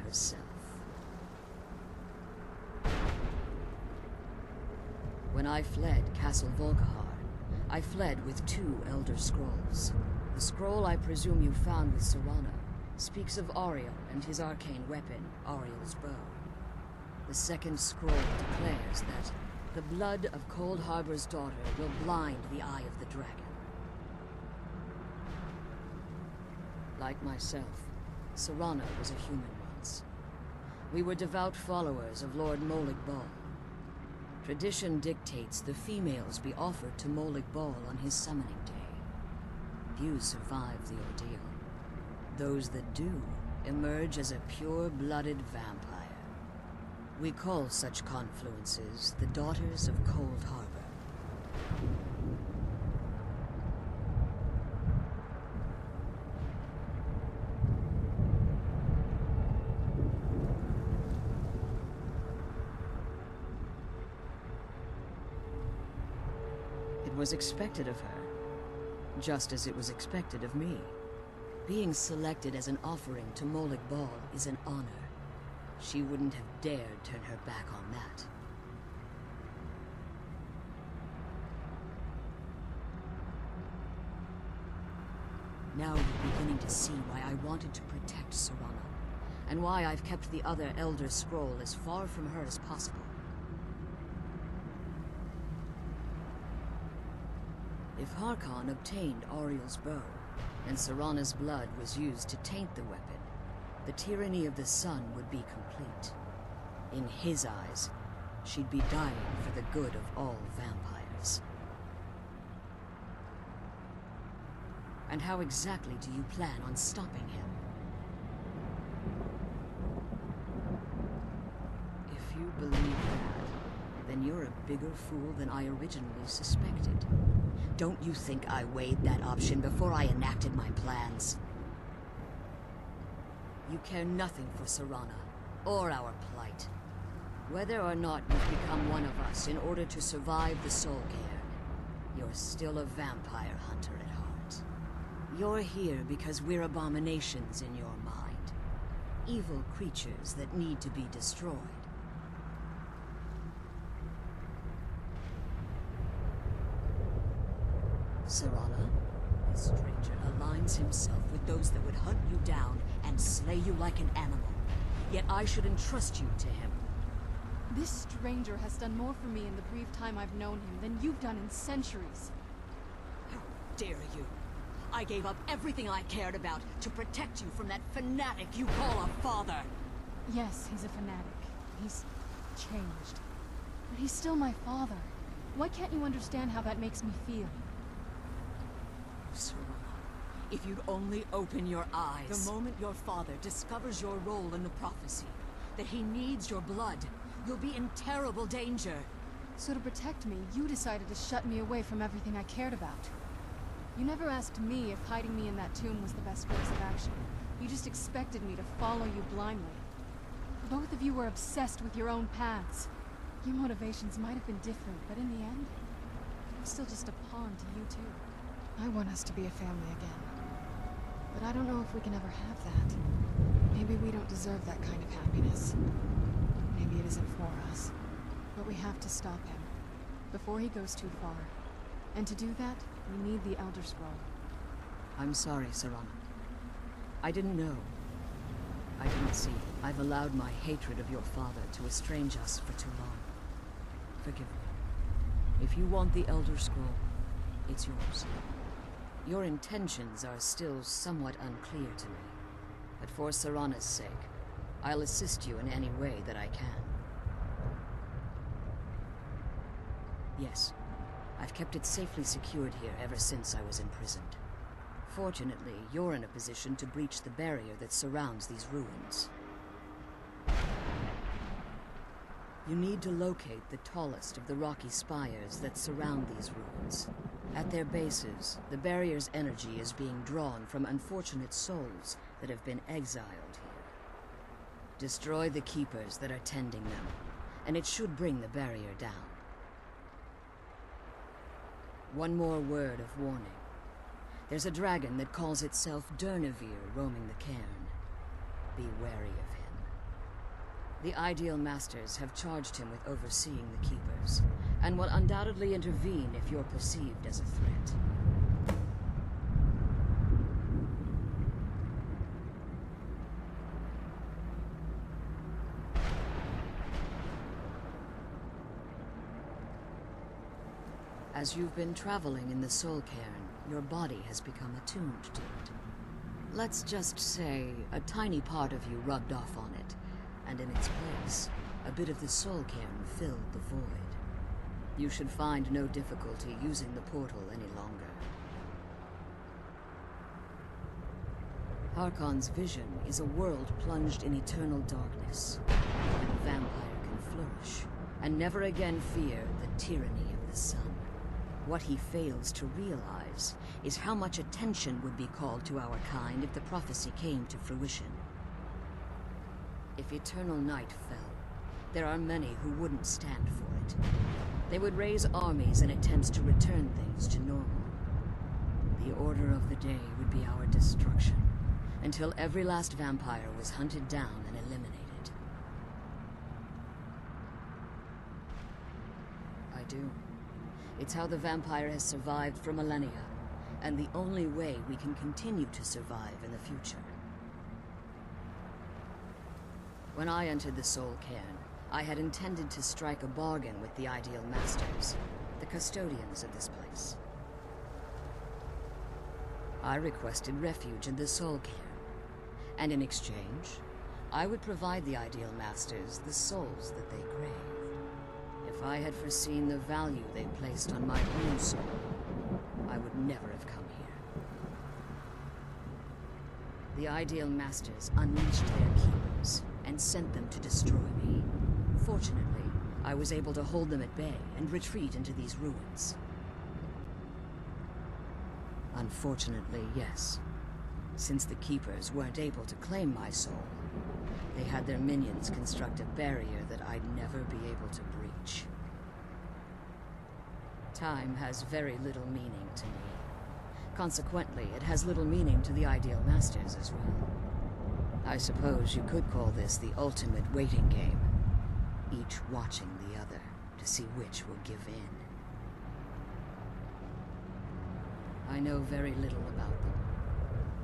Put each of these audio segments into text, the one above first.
herself. When I fled Castle Volkihar, I fled with 2 Elder Scrolls. The scroll I presume you found with Serana speaks of Auriel and his arcane weapon, Auriel's bow. The second scroll declares that the blood of Cold Harbor's daughter will blind the eye of the dragon. Like myself, Serana was a human once. We were devout followers of Lord Molig Bal. Tradition dictates the females be offered to Molig Bal on his summoning day. Few survive the ordeal. Those that do emerge as a pure-blooded vampire. We call such confluences the Daughters of Cold Harbor. It was expected of her, just as it was expected of me. Being selected as an offering to Molig Bal is an honor. She wouldn't have dared turn her back on that. Now you're beginning to see why I wanted to protect Serana, and why I've kept the other Elder Scroll as far from her as possible. If Harkon obtained Auriel's bow, and Serana's blood was used to taint the weapon, the tyranny of the sun would be complete. In his eyes, she'd be dying for the good of all vampires. And how exactly do you plan on stopping him? If you believe that, then you're a bigger fool than I originally suspected. Don't you think I weighed that option before I enacted my plans? You care nothing for Serana, or our plight. Whether or not you've become one of us in order to survive the Soul Cairn, you're still a vampire hunter at heart. You're here because we're abominations in your mind. Evil creatures that need to be destroyed. Serana, this stranger aligns himself with those that would hunt you down and slay you like an animal. Yet I should entrust you to him. This stranger has done more for me in the brief time I've known him than you've done in centuries. How dare you! I gave up everything I cared about to protect you from that fanatic you call a father! Yes, he's a fanatic. He's changed. But he's still my father. Why can't you understand how that makes me feel? Serana, if you'd only open your eyes. The moment your father discovers your role in the prophecy, that he needs your blood, you'll be in terrible danger. So to protect me, you decided to shut me away from everything I cared about. You never asked me if hiding me in that tomb was the best course of action. You just expected me to follow you blindly. Both of you were obsessed with your own paths. Your motivations might have been different, but in the end, I'm still just a pawn to you too. I want us to be a family again. But I don't know if we can ever have that. Maybe we don't deserve that kind of happiness. Maybe it isn't for us. But we have to stop him, before he goes too far. And to do that, we need the Elder Scroll. I'm sorry, Serana. I didn't know. I didn't see. I've allowed my hatred of your father to estrange us for too long. Forgive me. If you want the Elder Scroll, it's yours. Your intentions are still somewhat unclear to me, but for Serana's sake, I'll assist you in any way that I can. Yes, I've kept it safely secured here ever since I was imprisoned. Fortunately, you're in a position to breach the barrier that surrounds these ruins. You need to locate the tallest of the rocky spires that surround these ruins. At their bases, the barrier's energy is being drawn from unfortunate souls that have been exiled here. Destroy the keepers that are tending them, and it should bring the barrier down. One more word of warning. There's a dragon that calls itself Durnevere roaming the cairn. Be wary of him. The Ideal Masters have charged him with overseeing the Keepers, and will undoubtedly intervene if you're perceived as a threat. As you've been traveling in the Soul Cairn, your body has become attuned to it. Let's just say a tiny part of you rubbed off on it, and in its place, a bit of the Soul Cairn filled the void. You should find no difficulty using the portal any longer. Harkon's vision is a world plunged in eternal darkness, where the vampire can flourish, and never again fear the tyranny of the sun. What he fails to realize is how much attention would be called to our kind if the prophecy came to fruition. If eternal night fell, there are many who wouldn't stand for it. They would raise armies in attempts to return things to normal. The order of the day would be our destruction, until every last vampire was hunted down and eliminated. I do. It's how the vampire has survived for millennia, and the only way we can continue to survive in the future. When I entered the Soul Cairn, I had intended to strike a bargain with the Ideal Masters, the custodians of this place. I requested refuge in the Soul Cairn, and in exchange, I would provide the Ideal Masters the souls that they craved. If I had foreseen the value they placed on my own soul, I would never have come here. The Ideal Masters unleashed their keepers and sent them to destroy me. Fortunately, I was able to hold them at bay and retreat into these ruins. Unfortunately, yes. Since the Keepers weren't able to claim my soul, they had their minions construct a barrier that I'd never be able to breach. Time has very little meaning to me. Consequently, it has little meaning to the Ideal Masters as well. I suppose you could call this the ultimate waiting game, each watching the other to see which will give in. I know very little about them.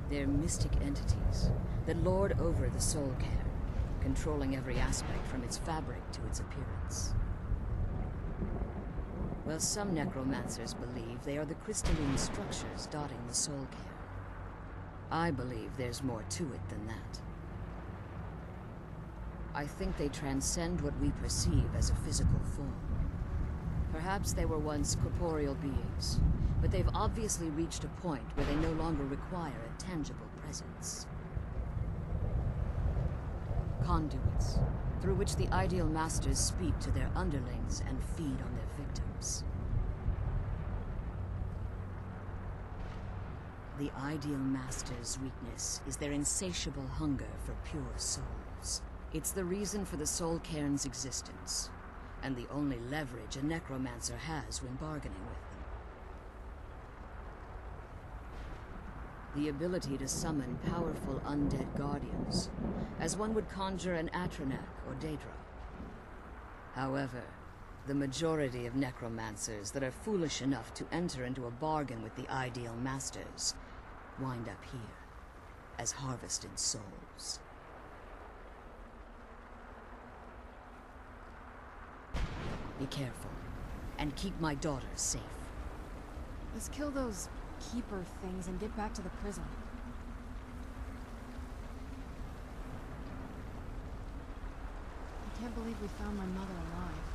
They're mystic entities that lord over the Soul Cairn, controlling every aspect from its fabric to its appearance. While some necromancers believe they are the crystalline structures dotting the Soul Cairn, I believe there's more to it than that. I think they transcend what we perceive as a physical form. Perhaps they were once corporeal beings, but they've obviously reached a point where they no longer require a tangible presence. Conduits, through which the Ideal Masters speak to their underlings and feed on their victims. The Ideal Masters' weakness is their insatiable hunger for pure souls. It's the reason for the Soul Cairn's existence, and the only leverage a necromancer has when bargaining with them. The ability to summon powerful undead guardians, as one would conjure an Atronak or Daedra. However, the majority of necromancers that are foolish enough to enter into a bargain with the Ideal Masters wind up here, as harvested souls. Be careful, and keep my daughters safe. Let's kill those keeper things and get back to the prison. I can't believe we found my mother alive.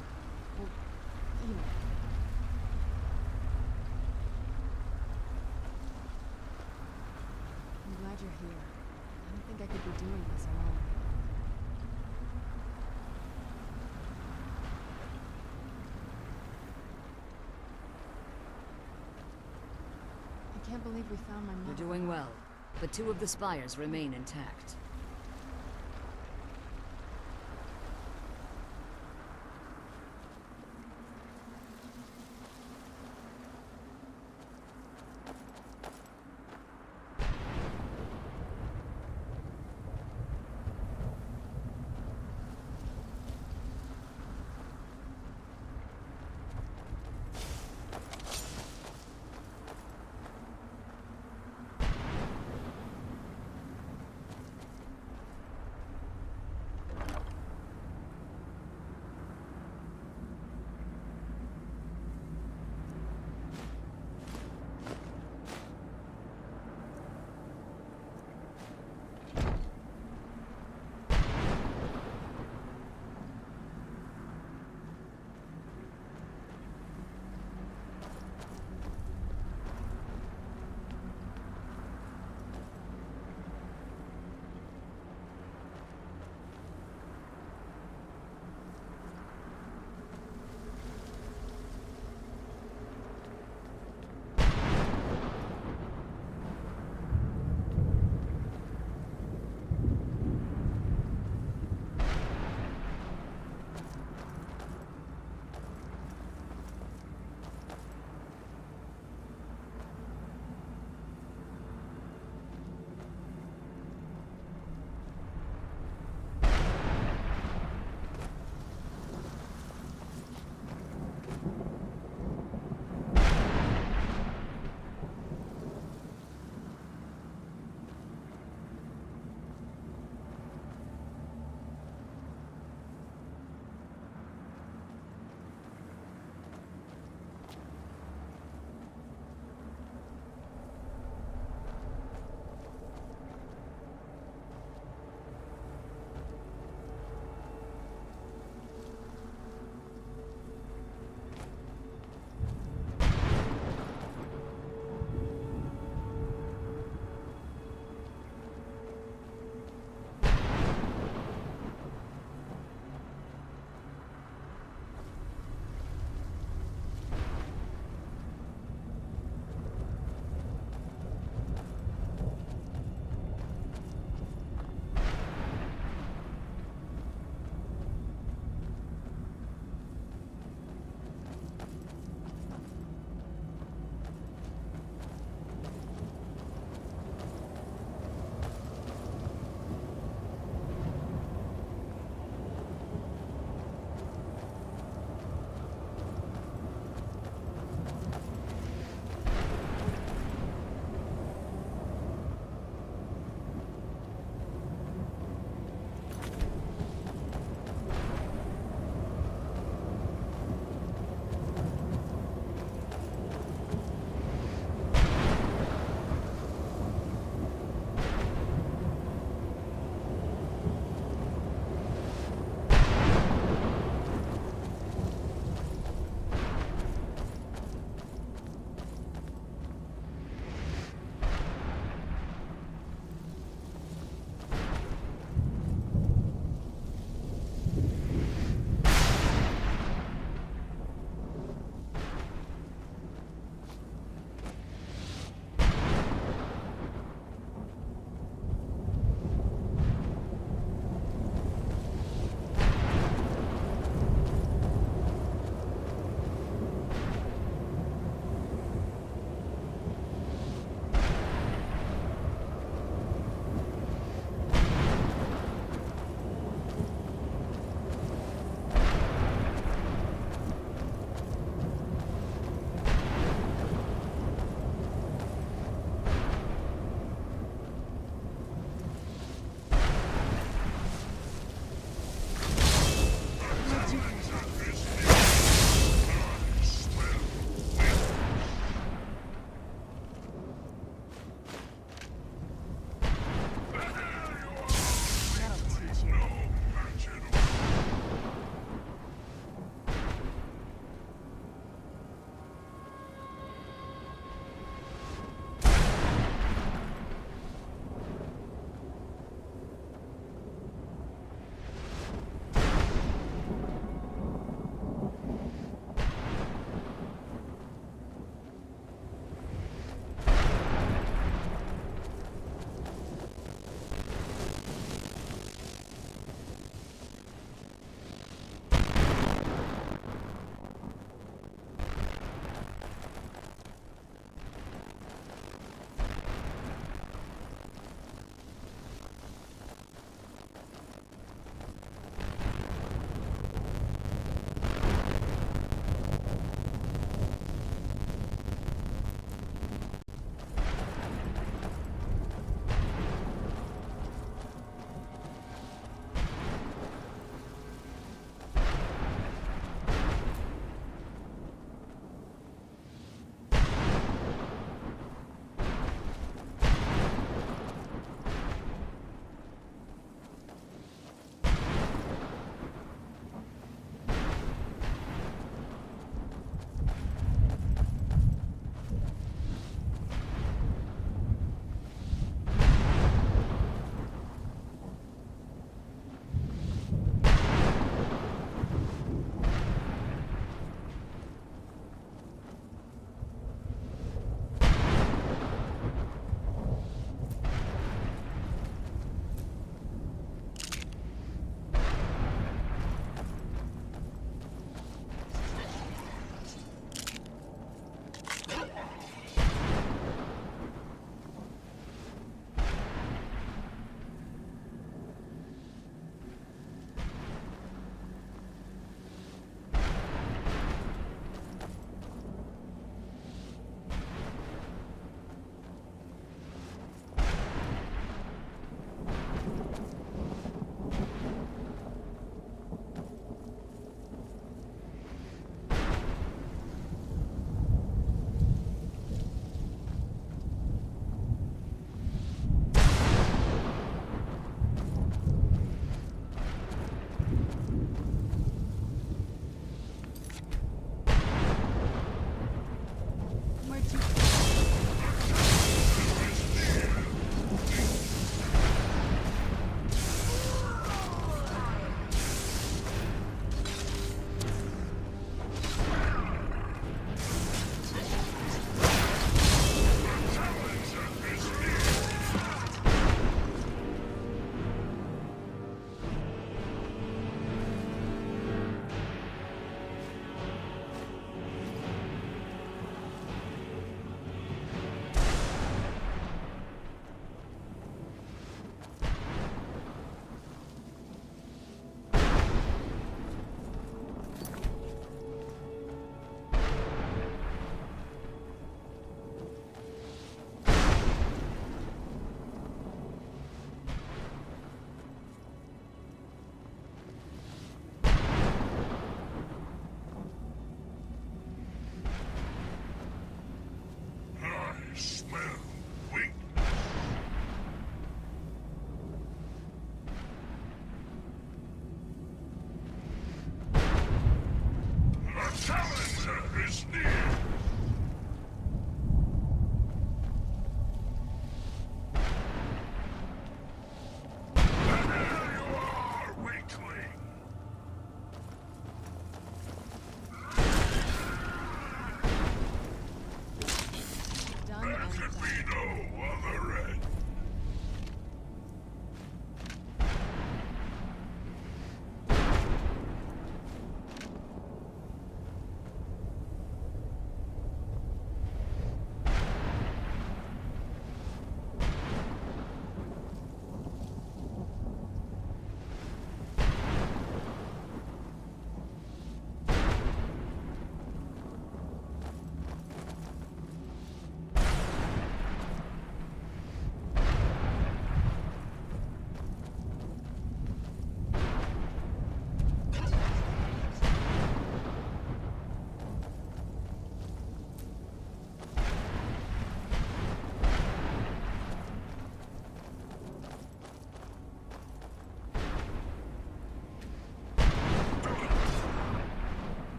Well, you know. I'm glad you're here. I don't think I could be doing this alone. I can't believe we found my mother. You're doing well, but 2 of the spires remain intact.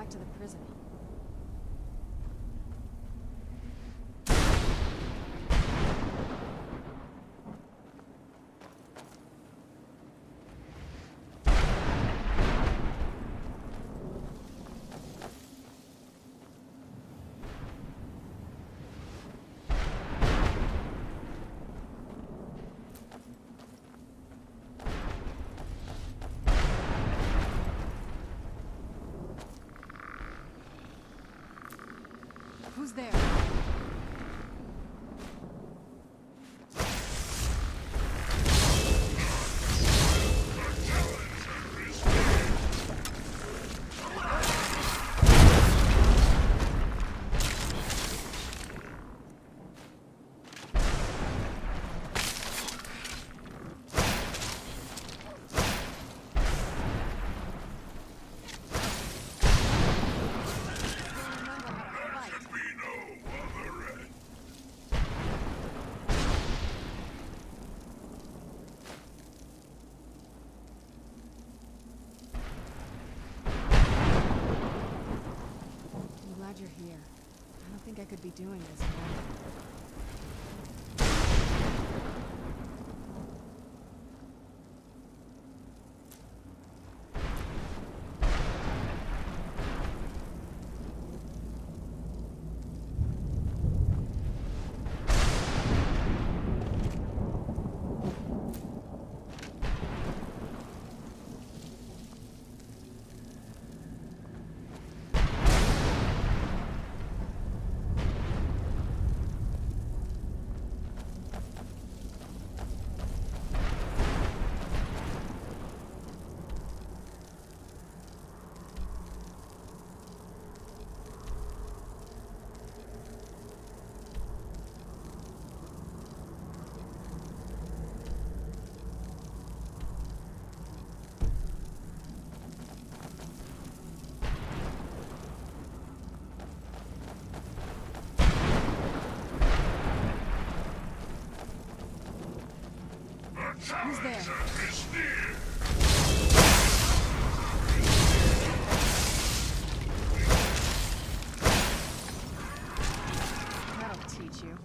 back to the prison. Who's there? You're here. I don't think I could be doing this alone. Who's there? That'll teach you.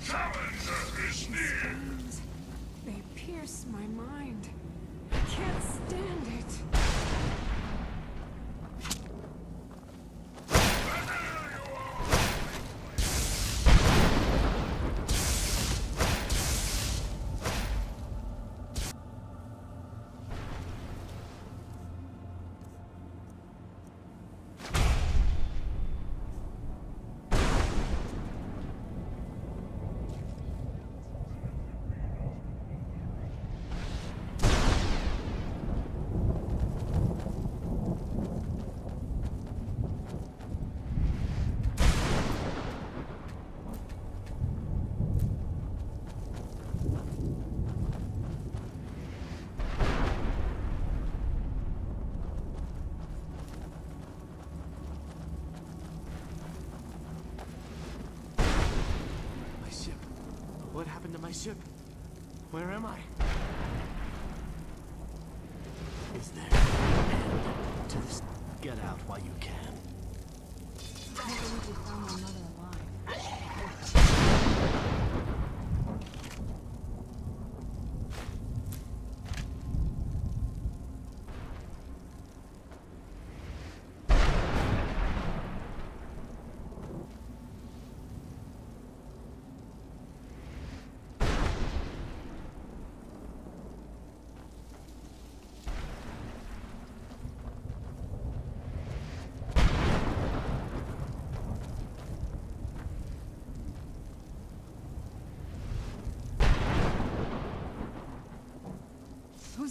Challenger is near! They pierce my mind. I can't stand it. What happened to my ship? Where am I? Is there an end to this? Get out while you can. I can't believe you found my mother alive.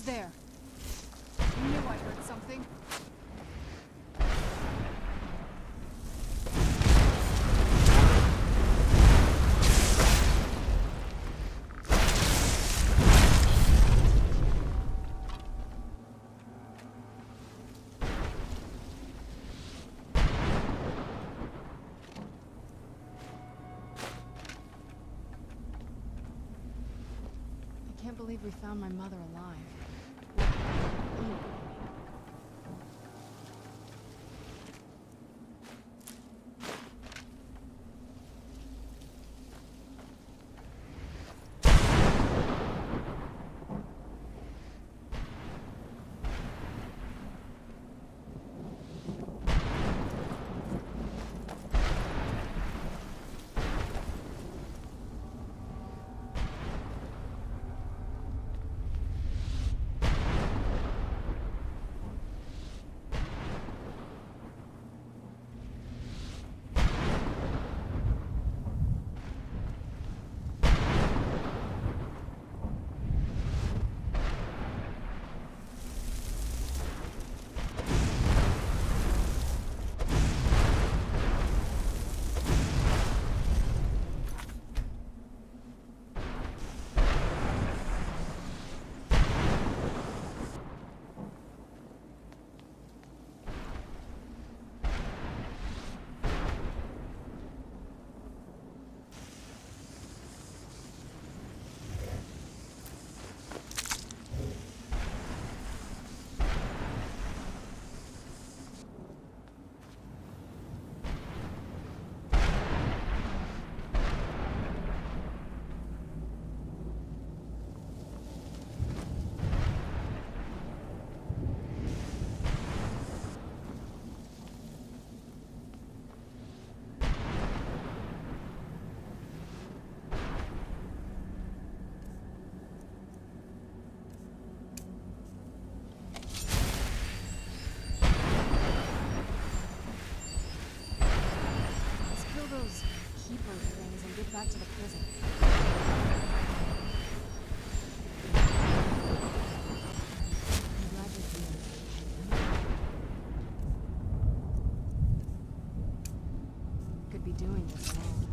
there? I knew I heard something. I can't believe we found my mother alive. Those keeper things and get back to the prison. I'm glad you're here. Could be doing this alone.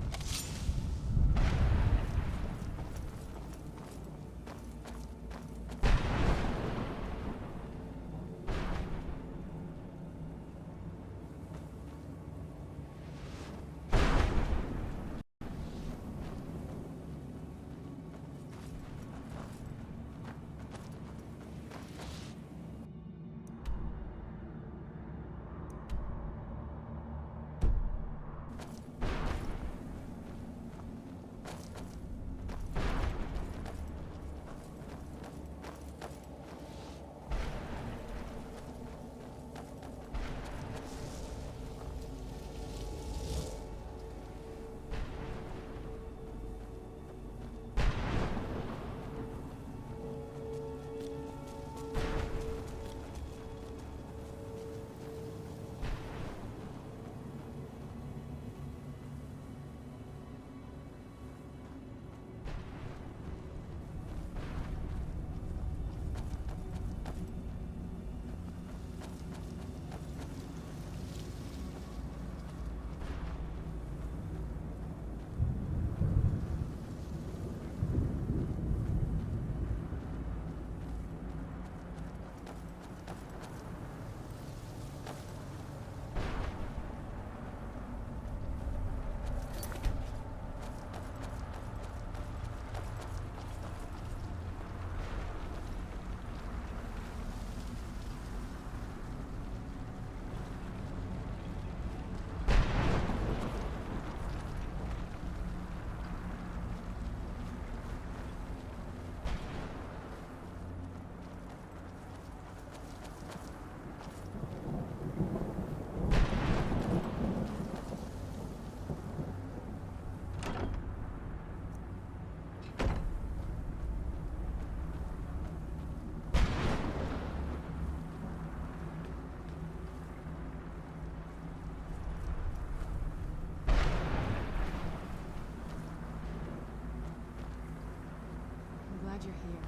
glad you're here.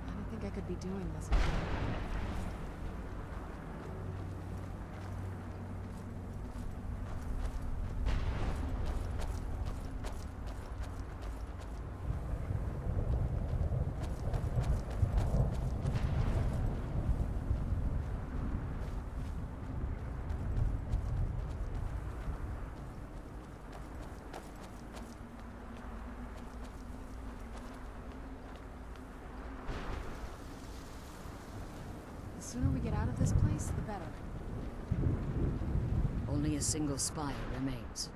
I didn't think think I could be doing this again. The sooner we get out of this place, the better. Only a single spire remains.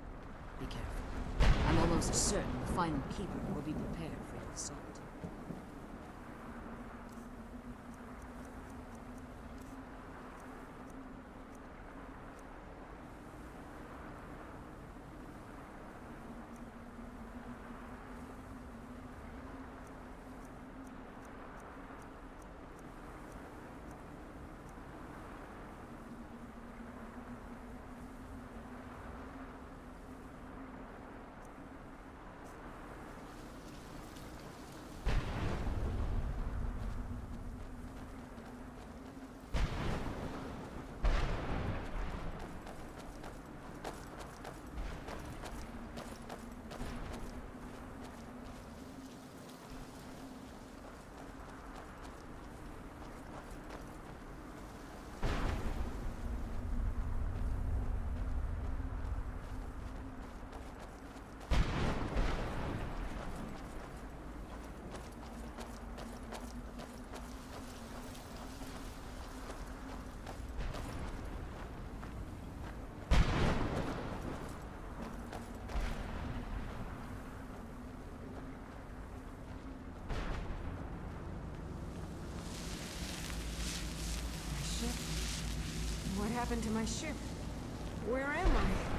Be careful. I'm almost certain the final keeper will be prepared for your assault. Ship? What happened to my ship? Where am I?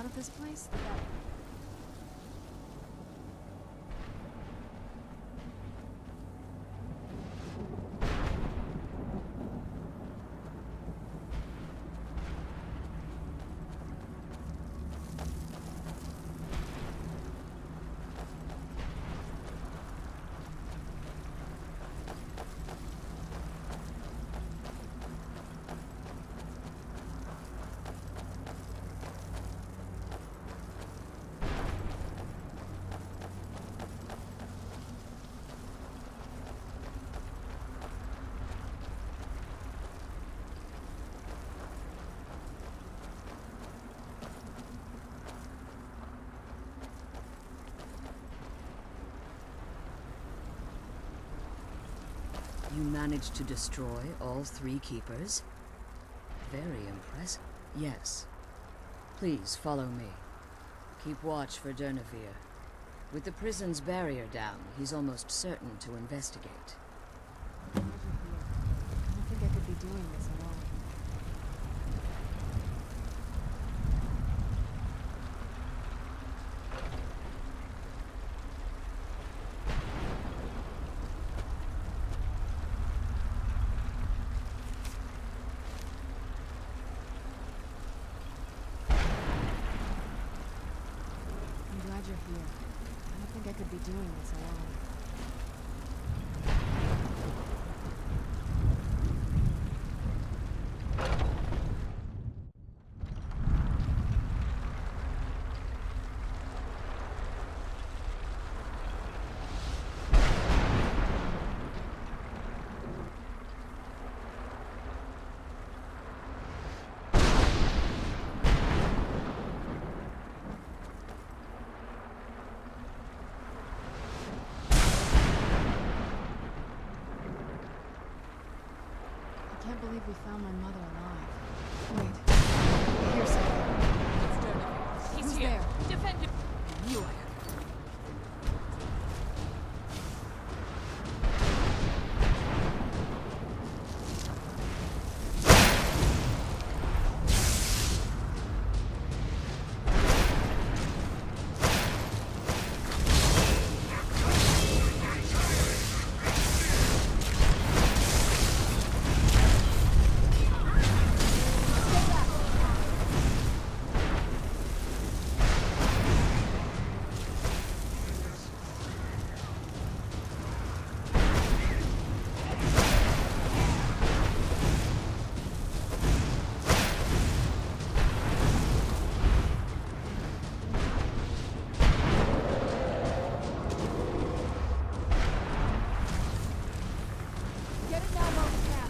out of this place, the better. You managed to destroy all 3 keepers? Very impressive. Yes. Please follow me. Keep watch for Durnevere. With the prison's barrier down, he's almost certain to investigate. I don't think I could be doing this alone. I'm glad you're here. I don't think I could be doing this alone. I can't believe we found my mother alive. Wait. Here's something. He's Who's here. there? Defend him. You are. Get it now, Monica.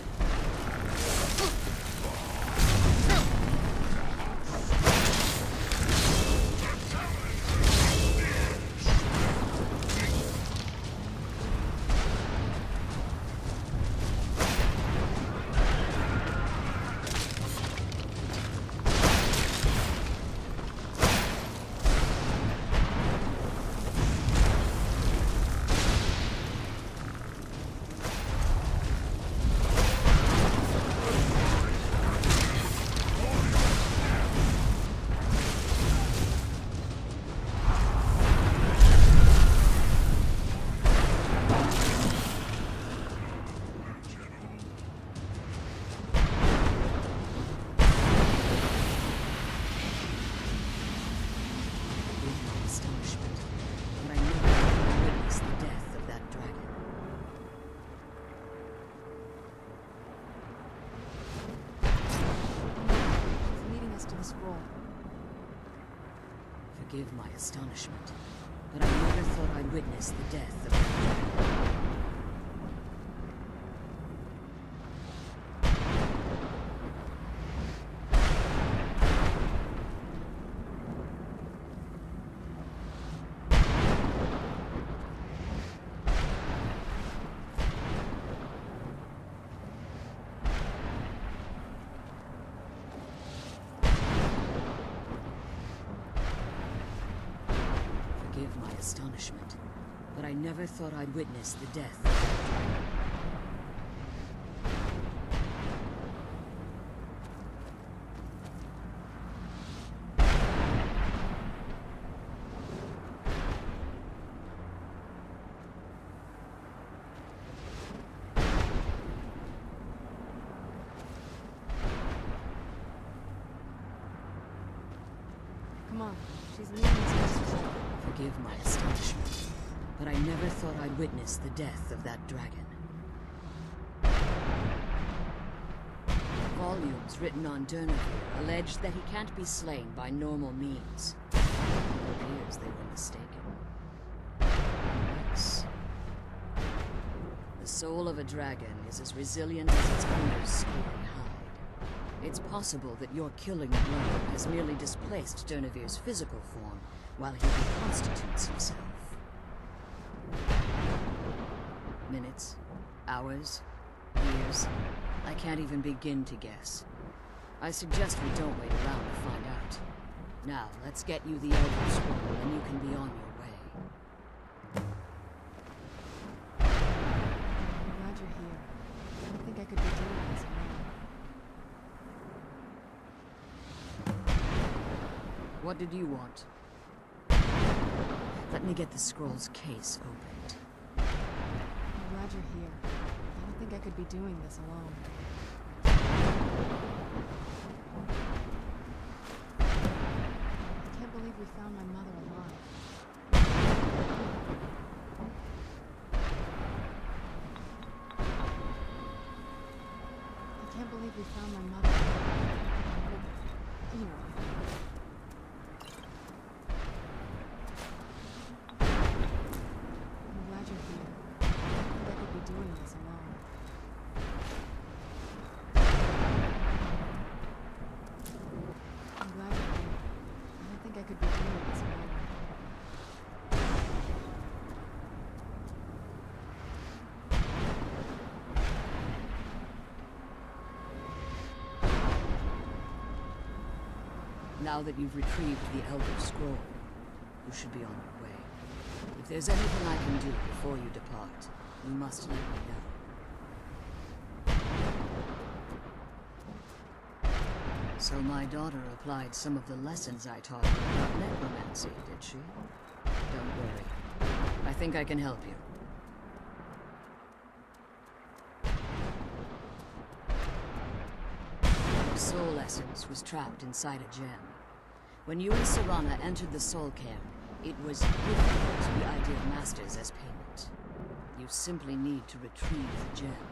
With my astonishment, but I never thought I'd witness the death of that dragon. It's leading us to the scroll. Forgive my astonishment, but I never thought I'd witness the death of that dragon. Forgive my astonishment, but I never thought I'd witness the death of that dragon. Wow, she's leaving us. Forgive my astonishment, but I never thought I'd witness the death of that dragon. Volumes written on Durnevere allege that he can't be slain by normal means. It appears they were mistaken. Unless... the soul of a dragon is as resilient as its owner's scaly hide. It's possible that your killing blow has merely displaced Durnevere's physical form while he reconstitutes himself. Minutes, hours, years, I can't even begin to guess. I suggest we don't wait around to find out. Now, let's get you the Elder Scroll and you can be on your way. I'm glad you're here. I don't think I could be doing this alone. What did you want? Let me get the scroll's case opened. I'm glad you're here. I don't think I could be doing this alone. I can't believe we found my mother alive. I can't believe we found my mother alive. Anyway. I'm glad you're here. I don't think I could be doing this alone. I'm glad you're here. I don't think I could be doing this alone. Now that you've retrieved the Elder Scroll, you should be on your way. If there's anything I can do before you depart, you must let me know. So my daughter applied some of the lessons I taught her about necromancy, did she? Don't worry. I think I can help you. Your soul essence was trapped inside a gem. When you and Serana entered the Soul Cairn, it was given to the Ideal Masters as payment. You simply need to retrieve the gem.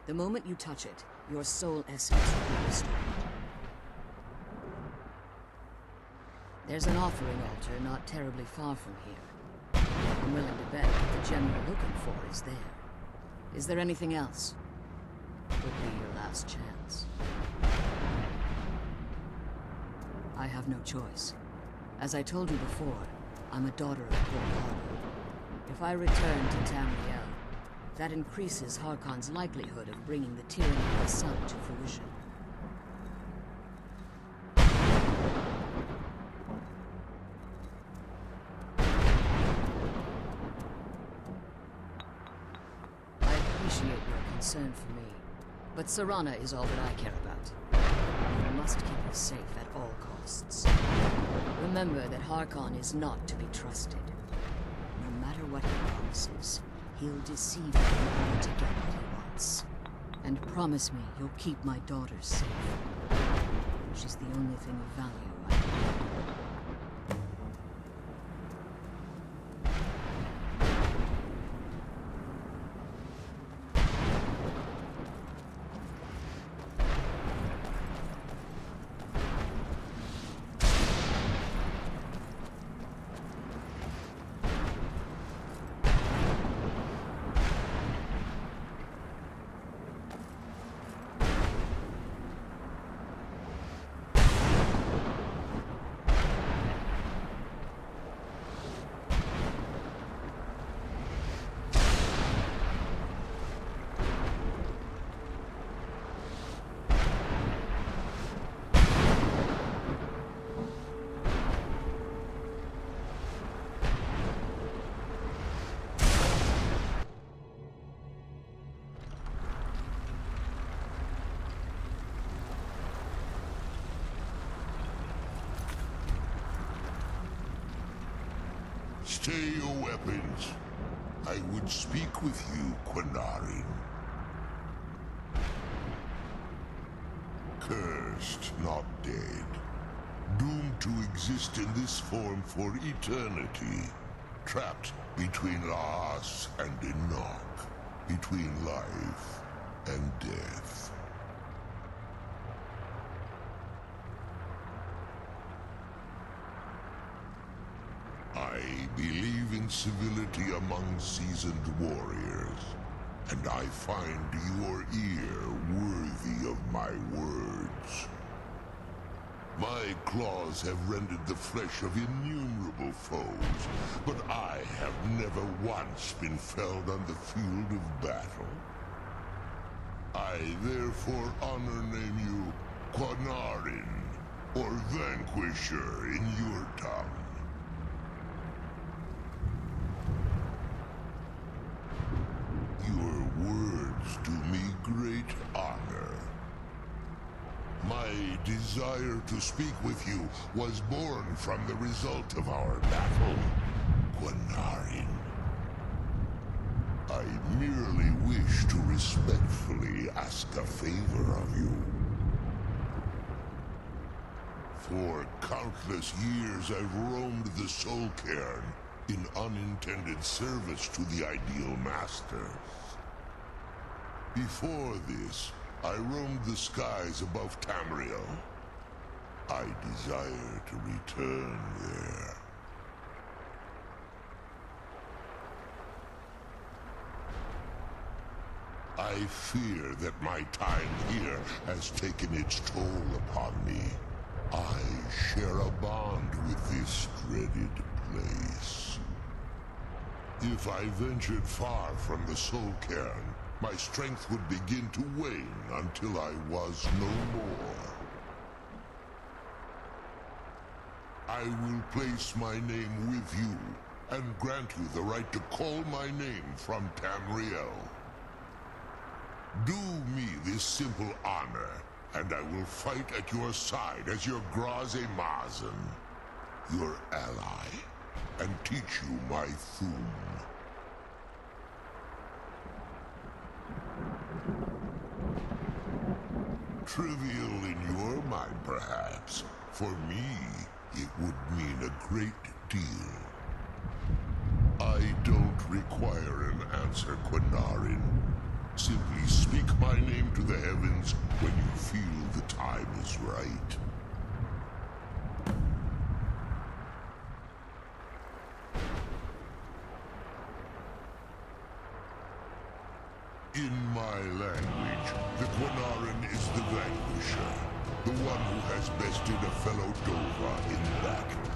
The moment you touch it, your soul essence will be restored. There's an offering altar not terribly far from here. I'm willing to bet that the gem you're looking for is there. Is there anything else? Could be your last chance. I have no choice. As I told you before, I'm a daughter of Cold Harbor. If I return to Tamriel, that increases Harkon's likelihood of bringing the tyranny of the sun to fruition. I appreciate your concern for me, but Serana is all that I care about. You must keep her safe at all costs. Remember that Harkon is not to be trusted. No matter what he promises, he'll deceive you in order to get what he wants. And promise me you'll keep my daughter safe. She's the only thing of value I have. Stay your weapons. I would speak with you, Quinarin. Cursed, not dead. doomed to exist in this form for eternity, trapped between Laas and Enoch, between life and death. I believe in civility among seasoned warriors, and I find your ear worthy of my words. My claws have rendered the flesh of innumerable foes, but I have never once been felled on the field of battle. I therefore name you Quanarin, or Vanquisher in your tongue. Your words do me great honor. My desire to speak with you was born from the result of our battle, Quanarin. I merely wish to respectfully ask a favor of you. For countless years I've roamed the Soul Cairn in unintended service to the Ideal Masters. Before this, I roamed the skies above Tamriel. I desire to return there. I fear that my time here has taken its toll upon me. I share a bond with this dreaded place. If I ventured far from the Soul Cairn, my strength would begin to wane until I was no more. I will place my name with you and grant you the right to call my name from Tamriel. Do me this simple honor, and I will fight at your side as your Graze Mazen, your ally, and teach you my Thum. Trivial in your mind, perhaps. For me, it would mean a great deal. I don't require an answer, Quanarin. Simply speak my name to the heavens when you feel the time is right. In my language, the Quanarin is the Vanquisher, the one who has bested a fellow Dova in battle.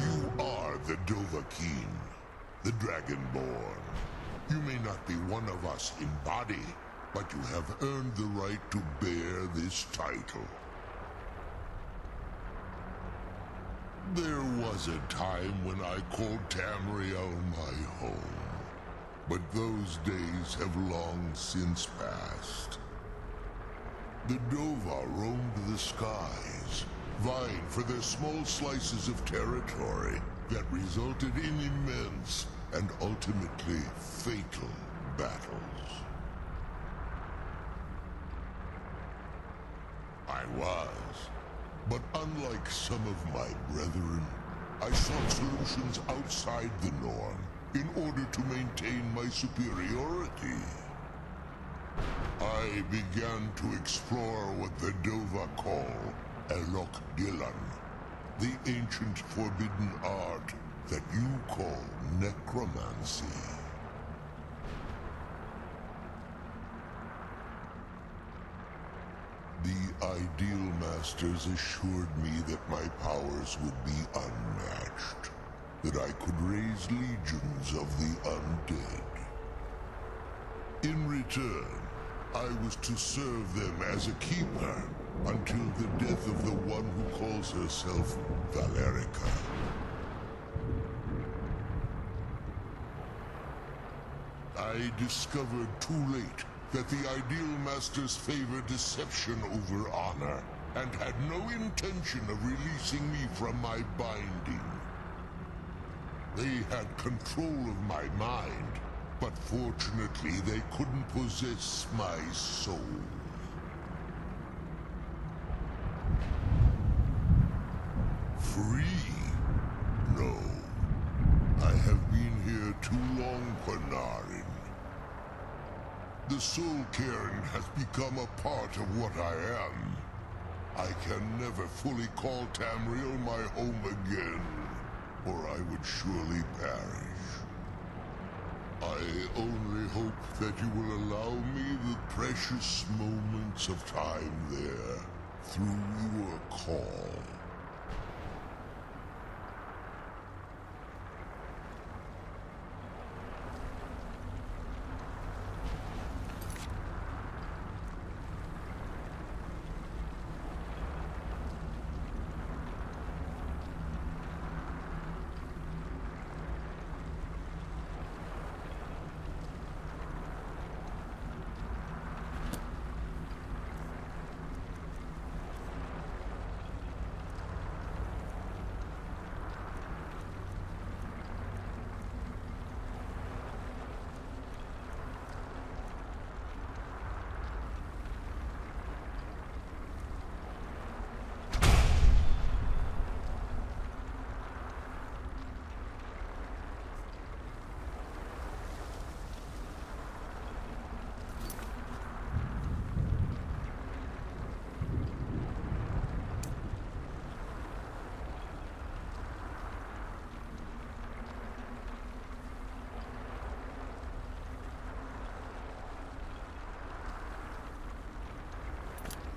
You are the Dovahkiin, the Dragonborn. You may not be one of us in body, but you have earned the right to bear this title. There was a time when I called Tamriel my home, but those days have long since passed. The Dova roamed the skies, vying for their small slices of territory that resulted in immense and ultimately fatal battles. I was. But unlike some of my brethren, I sought solutions outside the norm in order to maintain my superiority. I began to explore what the Dova call Elok Dylan, the ancient forbidden art that you call necromancy. The Ideal Masters assured me that my powers would be unmatched, that I could raise legions of the undead. In return, I was to serve them as a keeper until the death of the one who calls herself Valerica. I discovered too late that the Ideal Masters favor deception over honor, and had no intention of releasing me from my binding. They had control of my mind, But fortunately, they couldn't possess my soul. Free? No. I have been here too long, Panarin. The Soul Cairn has become a part of what I am. I can never fully call Tamriel my home again, or I would surely perish. I only hope that you will allow me the precious moments of time there, through your call.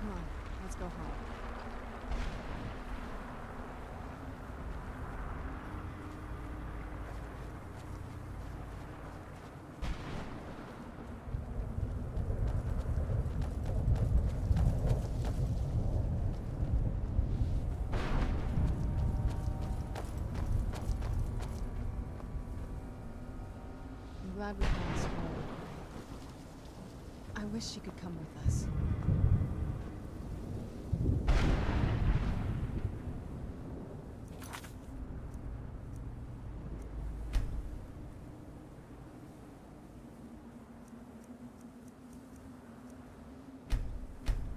Come on, let's go home. I'm glad we found Squirrel. I wish she could come with us.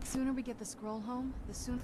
The sooner we get the scroll home, the sooner...